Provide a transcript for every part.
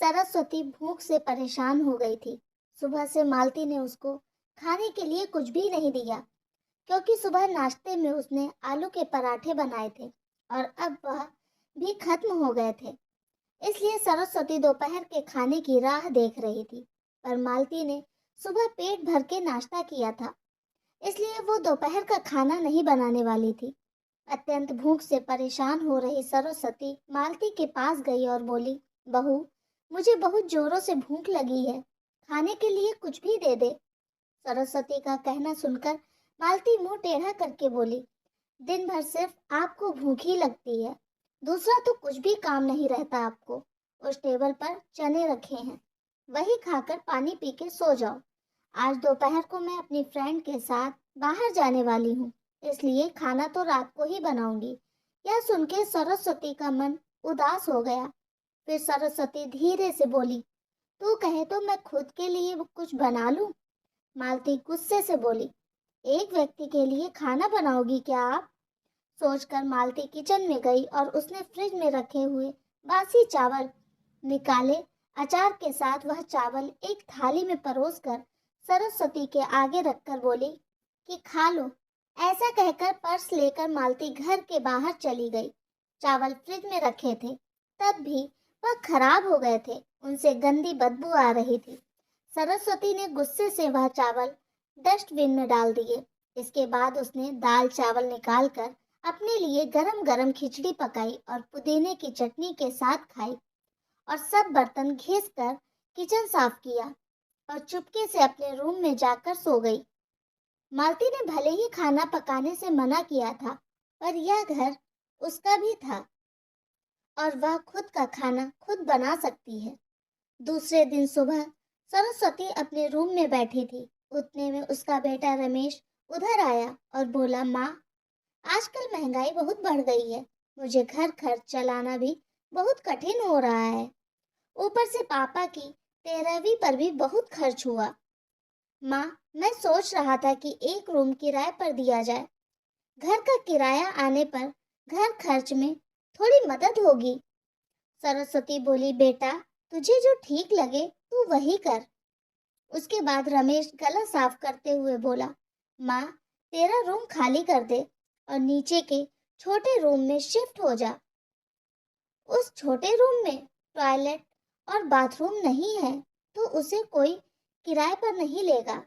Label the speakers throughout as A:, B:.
A: सरस्वती भूख से परेशान हो गई थी। सुबह से मालती ने उसको खाने के लिए कुछ भी नहीं दिया, क्योंकि सुबह नाश्ते में उसने आलू के पराठे बनाए थे और अब वह भी खत्म हो गए थे। इसलिए सरस्वती दोपहर के खाने की राह देख रही थी। पर मालती ने सुबह पेट भर के नाश्ता किया था, इसलिए वो दोपहर का खाना नहीं बनाने वाली थी। अत्यंत भूख से परेशान हो रही सरस्वती मालती के पास गई और बोली, बहू, मुझे बहुत जोरों से भूख लगी है, खाने के लिए कुछ भी दे दे। सरस्वती का कहना सुनकर मालती मुंह टेढ़ा करके बोली, दिन भर सिर्फ आपको भूख ही लगती है, दूसरा तो कुछ भी काम नहीं रहता आपको। उस टेबल पर चने रखे हैं, वही खाकर पानी पी के सो जाओ। आज दोपहर को मैं अपनी फ्रेंड के साथ बाहर जाने वाली हूँ, इसलिए खाना तो रात को ही बनाऊंगी। यह सुन के सरस्वती का मन उदास हो गया। फिर सरस्वती धीरे से बोली, तू कहे तो मैं खुद के लिए कुछ बना लूं। मालती गुस्से से बोली, एक व्यक्ति के लिए खाना बनाओगी क्या आप? सोचकर मालती किचन में गई और उसने फ्रिज में रखे हुए बासी चावल निकाले। अचार के साथ वह चावल एक थाली में परोसकर सरस्वती के आगे रखकर बोली कि खा लो। ऐसा कहकर पर्स लेकर मालती घर के बाहर चली गई। चावल फ्रिज में रखे थे, तब भी वह खराब हो गए थे, उनसे गंदी बदबू आ रही थी। सरस्वती ने गुस्से से वह चावल डस्टबिन में डाल दिए। इसके बाद उसने दाल चावल निकालकर अपने लिए गरम गरम खिचड़ी पकाई और पुदीने की चटनी के साथ खाई और सब बर्तन घिस कर किचन साफ किया और चुपके से अपने रूम में जाकर सो गई। मालती ने भले ही खाना पकाने से मना किया था, पर यह घर उसका भी था और वह खुद का खाना खुद बना सकती है। दूसरे दिन सुबह सरस्वती अपने रूम में बैठी थी। उतने में उसका बेटा रमेश उधर आया और बोला, माँ, आजकल महंगाई बहुत बढ़ गई है, मुझे घर खर्च चलाना भी बहुत कठिन हो रहा है। ऊपर से पापा की 13वीं पर भी बहुत खर्च हुआ। माँ, मैं सोच रहा था कि एक रूम किराए पर दिया जाए। घर का किराया आने पर घर खर्च में थोड़ी मदद होगी। सरस्वती बोली, बेटा, तुझे जो ठीक लगे तू वही कर। उसके बाद रमेश गला साफ करते हुए बोला, माँ, तेरा रूम खाली कर दे और नीचे के छोटे रूम में शिफ्ट हो जा। उस छोटे रूम में टॉयलेट और बाथरूम नहीं है, तो उसे कोई किराए पर नहीं लेगा।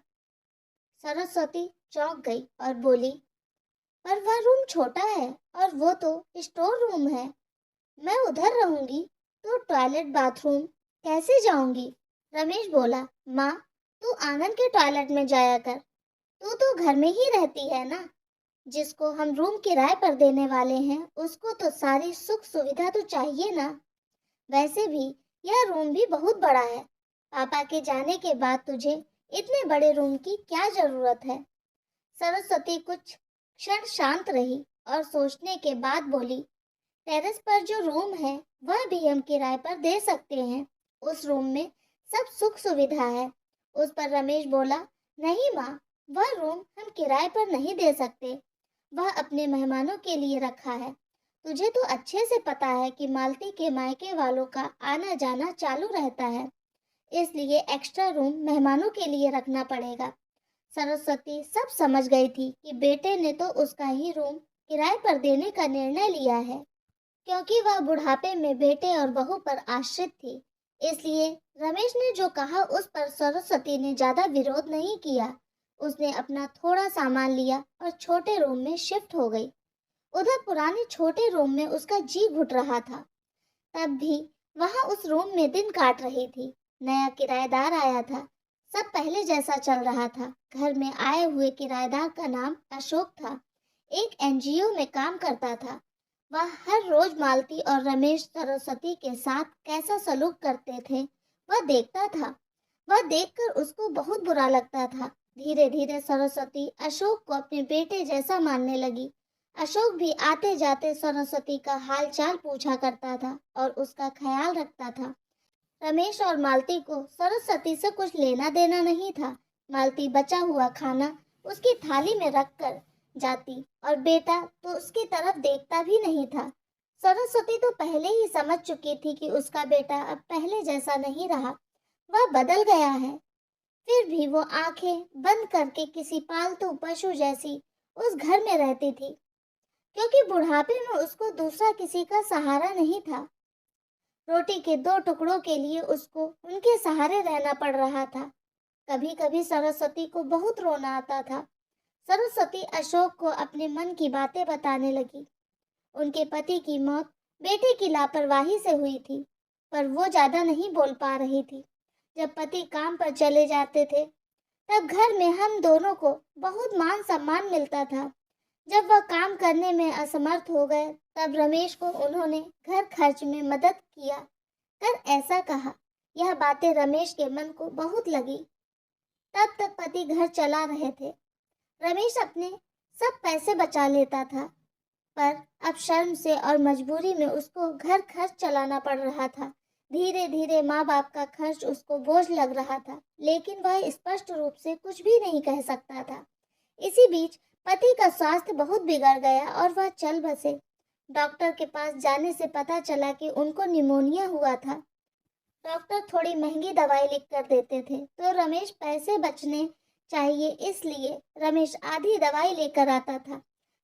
A: सरस्वती चौंक गई और बोली, पर वह रूम छोटा है और वो तो स्टोर रूम है, मैं उधर रहूंगी तो टॉयलेट बाथरूम कैसे जाऊंगी? रमेश बोला, माँ, तू आनंद के टॉयलेट में जाया कर, तू तो घर में ही रहती है ना। जिसको हम रूम किराए पर देने वाले हैं उसको तो सारी सुख सुविधा तो चाहिए ना। वैसे भी यह रूम भी बहुत बड़ा है, पापा के जाने के बाद तुझे इतने बड़े रूम की क्या जरूरत है? सरस्वती कुछ क्षण शांत रही और सोचने के बाद बोली, टेरेस पर जो रूम है वह भी हम किराए पर दे सकते हैं, उस रूम में सब सुख सुविधा है। उस पर रमेश बोला, नहीं माँ, वह रूम हम किराए पर नहीं दे सकते, वह अपने मेहमानों के लिए रखा है। तुझे तो अच्छे से पता है कि मालती के मायके वालों का आना जाना चालू रहता है, इसलिए एक्स्ट्रा रूम मेहमानों के लिए रखना पड़ेगा। सरस्वती सब समझ गई थी कि बेटे ने तो उसका ही रूम किराए पर देने का निर्णय लिया है, क्योंकि वह बुढ़ापे में बेटे और बहू पर आश्रित थी। इसलिए रमेश ने जो कहा उस पर सरस्वती ने ज्यादा विरोध नहीं किया। उसने अपना थोड़ा सामान लिया और छोटे रूम में शिफ्ट हो गई। उधर पुराने छोटे रूम में उसका जी घुट रहा था, तब भी वहां उस रूम में दिन काट रही थी। नया किराएदार आया था, सब पहले जैसा चल रहा था। घर में आए हुए किराएदार का नाम अशोक था, एक एनजीओ में काम करता था। वह हर रोज मालती और रमेश सरस्वती के साथ कैसा सलूक करते थे वह देखता था। वह देखकर उसको बहुत बुरा लगता था। धीरे धीरे सरस्वती अशोक को अपने बेटे जैसा मानने लगी। अशोक भी आते जाते सरस्वती का हाल चाल पूछा करता था और उसका ख्याल रखता था। रमेश और मालती को सरस्वती से कुछ लेना देना नहीं था। मालती बचा हुआ खाना उसकी थाली में रखकर जाती और बेटा तो उसकी तरफ देखता भी नहीं था। सरस्वती तो पहले ही समझ चुकी थी कि उसका बेटा अब पहले जैसा नहीं रहा, वह बदल गया है। फिर भी वो आंखें बंद करके किसी पालतू पशु जैसी उस घर में रहती थी, क्योंकि बुढ़ापे में उसको दूसरा किसी का सहारा नहीं था। रोटी के दो टुकड़ों के लिए उसको उनके सहारे रहना पड़ रहा था। कभी कभी सरस्वती को बहुत रोना आता था। सरस्वती अशोक को अपने मन की बातें बताने लगी। उनके पति की मौत बेटे की लापरवाही से हुई थी, पर वो ज्यादा नहीं बोल पा रही थी। जब पति काम पर चले जाते थे, तब घर में हम दोनों को बहुत मान सम्मान मिलता था। जब वह काम करने में असमर्थ हो गए, तब रमेश को उन्होंने घर खर्च में मदद किया कर ऐसा कहा। यह बातें रमेश के मन को बहुत लगी। तब तक पति घर चला रहे थे। रमेश अपने सब पैसे बचा लेता था, पर अब शर्म से और मजबूरी में उसको घर खर्च चलाना पड़ रहा था। धीरे धीरे माँ बाप का खर्च उसको बोझ लग रहा था, लेकिन वह स्पष्ट रूप से कुछ भी नहीं कह सकता था। इसी बीच पति का स्वास्थ्य बहुत बिगड़ गया और वह चल बसे। डॉक्टर के पास जाने से पता चला कि उनको निमोनिया हुआ था। डॉक्टर थोड़ी महंगी दवाई लिख कर देते थे, तो रमेश पैसे बचने चाहिए, इसलिए रमेश आधी दवाई लेकर आता था।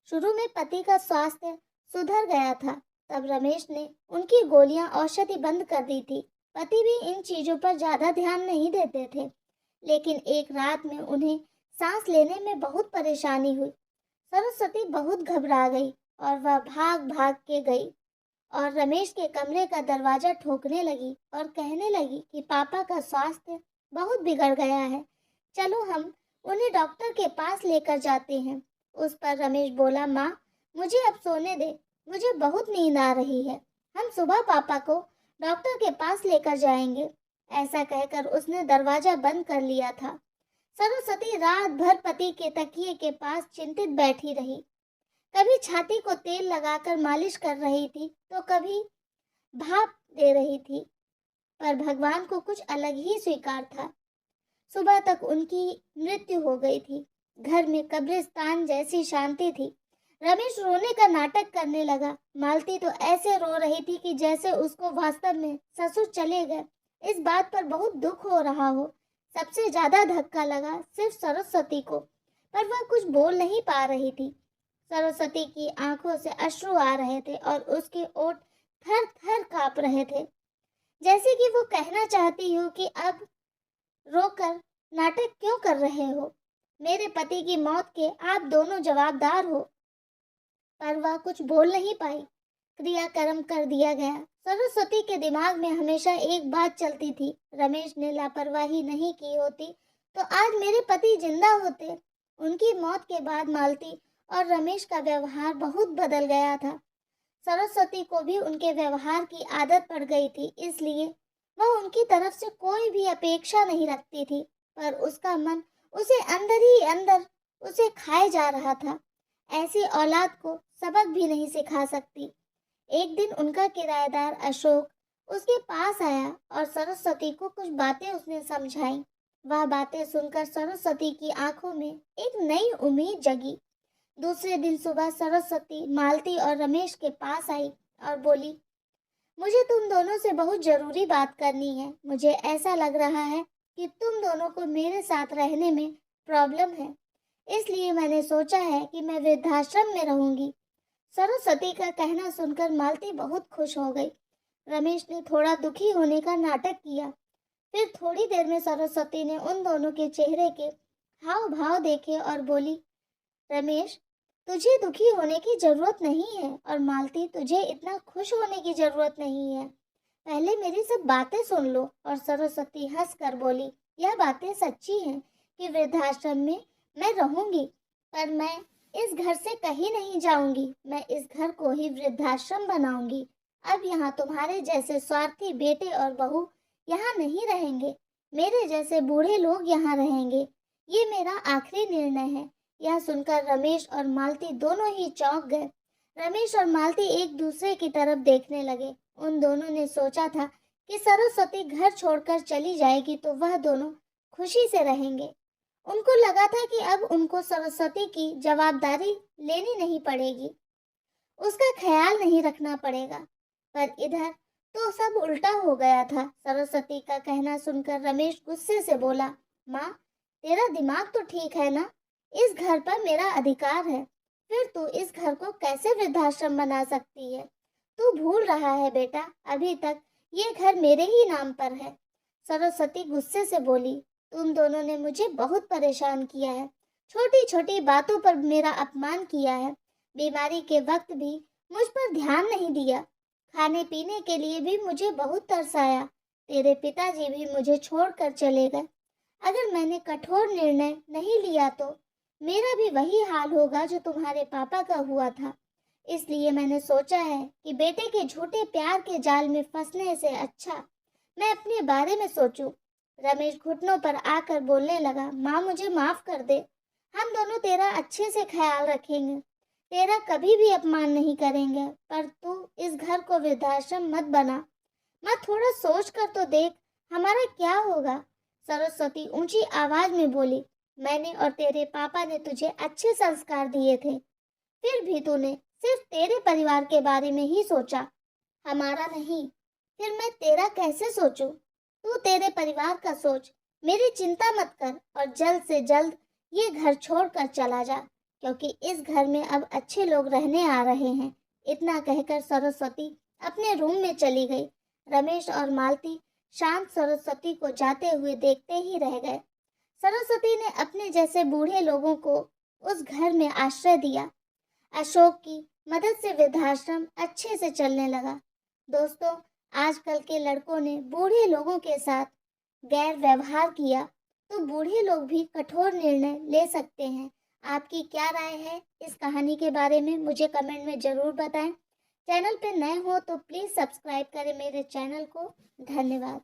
A: शुरू में पति का स्वास्थ्य सुधर गया था, तब रमेश ने उनकी गोलियां औषधि बंद कर दी थी। पति भी इन चीजों पर ज्यादा ध्यान नहीं देते थे, लेकिन एक रात में उन्हें सांस लेने में बहुत परेशानी हुई। सरस्वती बहुत घबरा गई और वह भाग भाग के गई और रमेश के कमरे का दरवाजा ठोकने लगी और कहने लगी कि पापा का स्वास्थ्य बहुत बिगड़ गया है, चलो हम उन्हें डॉक्टर के पास लेकर जाते हैं। उस पर रमेश बोला, माँ मुझे अब सोने दे, मुझे बहुत नींद आ रही है, हम सुबह पापा को डॉक्टर के पास लेकर जाएंगे। ऐसा कहकर उसने दरवाजा बंद कर लिया था। सरस्वती रात भर पति के तकिए के पास चिंतित बैठी रही। कभी छाती को तेल लगाकर मालिश कर रही थी, तो कभी भाप दे रही थी, पर भगवान को कुछ अलग ही स्वीकार था। सुबह तक उनकी मृत्यु हो गई थी। घर में कब्रिस्तान जैसी शांति थी। रमेश रोने का नाटक करने लगा। मालती तो ऐसे रो रही थी कि जैसे उसको वास्तव में ससुर चले गए। इस बात पर बहुत दुख हो रहा हो। सबसे ज्यादा धक्का लगा सिर्फ सरस्वती को, पर वह कुछ बोल नहीं पा रही थी। सरस्वती की आंखों से अश्रु आ रहे थे और उसके ओठ थर थर कांप रहे थे, जैसे कि वो कहना चाहती हो कि अब रोकर नाटक क्यों कर रहे हो, मेरे पति की मौत के आप दोनों जवाबदार हो। पर वह कुछ बोल नहीं पाई। क्रियाक्रम कर दिया गया। सरस्वती के दिमाग में हमेशा एक बात चलती थी, रमेश ने लापरवाही नहीं की होती तो आज मेरे पति जिंदा होते। उनकी मौत के बाद मालती और रमेश का व्यवहार बहुत बदल गया था। सरस्वती को भी उनके व्यवहार की आदत पड़ गई थी, इसलिए वह उनकी तरफ से कोई भी अपेक्षा नहीं रखती थी, पर उसका मन उसे अंदर ही अंदर उसे खाए जा रहा था। ऐसी औलाद को सबक भी नहीं सिखा सकती। एक दिन उनका किराएदार अशोक उसके पास आया और सरस्वती को कुछ बातें उसने समझाई। वह बातें सुनकर सरस्वती की आंखों में एक नई उम्मीद जगी। दूसरे दिन सुबह सरस्वती मालती और रमेश के पास आई और बोली, मुझे तुम दोनों से बहुत जरूरी बात करनी है। मुझे ऐसा लग रहा है कि तुम दोनों को मेरे साथ रहने में प्रॉब्लम है, इसलिए मैंने सोचा है कि मैं वृद्धाश्रम में रहूंगी। सरस्वती का कहना सुनकर मालती बहुत खुश हो गई। रमेश ने थोड़ा दुखी होने का नाटक किया। फिर थोड़ी देर में सरस्वती ने उन दोनों के चेहरे के हाव भाव देखे और बोली, रमेश तुझे दुखी होने की जरूरत नहीं है और मालती तुझे इतना खुश होने की जरूरत नहीं है। पहले मेरी सब बातें सुन लो। और सरस्वती हंस कर बोली, यह बातें सच्ची हैं कि वृद्धाश्रम में मैं रहूंगी, पर मैं इस घर से कहीं नहीं जाऊंगी। मैं इस घर को ही वृद्धाश्रम बनाऊंगी। अब यहाँ तुम्हारे जैसे स्वार्थी बेटे और बहू यहाँ नहीं रहेंगे। मेरे जैसे बूढ़े लोग यहाँ रहेंगे। ये मेरा आखिरी निर्णय है। यह सुनकर रमेश और मालती दोनों ही चौंक गए। रमेश और मालती एक दूसरे की तरफ देखने लगे। उन दोनों ने सोचा था कि सरस्वती घर छोड़कर चली जाएगी तो वह दोनों खुशी से रहेंगे। उनको लगा था कि अब उनको सरस्वती की जवाबदारी लेनी नहीं पड़ेगी। उसका ख्याल नहीं रखना पड़ेगा। पर इधर तो सब उल्टा हो गया था। सरस्वती का कहना सुनकर रमेश गुस्से से बोला, माँ, तेरा दिमाग तो ठीक है ना? इस घर पर मेरा अधिकार है, फिर तू इस घर को कैसे वृद्धाश्रम बना सकती है? तू भूल रहा है बेटा, अभी तक ये घर मेरे ही नाम पर है। सरस्वती गुस्से से बोली, तुम दोनों ने मुझे बहुत परेशान किया है, छोटी छोटी बातों पर मेरा अपमान किया है, बीमारी के वक्त भी मुझ पर ध्यान नहीं दिया, खाने पीने के लिए भी मुझे बहुत तरसाया। तेरे पिताजी भी मुझे छोड़कर चले गए। अगर मैंने कठोर निर्णय नहीं लिया तो मेरा भी वही हाल होगा जो तुम्हारे पापा का हुआ था। इसलिए मैंने सोचा है कि बेटे के झूठे प्यार के जाल में फंसने से अच्छा मैं अपने बारे में सोचूं। रमेश घुटनों पर आकर बोलने लगा, माँ, मुझे माफ कर दे। हम दोनों तेरा अच्छे से ख्याल रखेंगे, तेरा कभी भी अपमान नहीं करेंगे, पर तू इस घर को वृद्धाश्रम मत बना। माँ, थोड़ा सोच कर तो देख, हमारा क्या होगा? सरस्वती ऊंची आवाज में बोली, मैंने और तेरे पापा ने तुझे अच्छे संस्कार दिए थे, फिर भी तूने सिर्फ तेरे परिवार के बारे में ही सोचा, हमारा नहीं। फिर मैं तेरा कैसे सोचूं? तू तेरे परिवार का सोच, मेरी चिंता मत कर और जल्द से जल्द ये घर छोड़कर चला जा, क्योंकि इस घर में अब अच्छे लोग रहने आ रहे हैं। इतना कहकर सरस्वती अपने रूम में चली गई। रमेश और मालती शांत सरस्वती को जाते हुए देखते ही रह गए। सरस्वती ने अपने जैसे बूढ़े लोगों को उस घर में आश्रय दिया। अशोक की मदद से वृद्धाश्रम अच्छे से चलने लगा। दोस्तों, आजकल के लड़कों ने बूढ़े लोगों के साथ गैर व्यवहार किया तो बूढ़े लोग भी कठोर निर्णय ले सकते हैं। आपकी क्या राय है इस कहानी के बारे में? मुझे कमेंट में ज़रूर बताएं। चैनल पे नए हो तो प्लीज़ सब्सक्राइब करें मेरे चैनल को। धन्यवाद।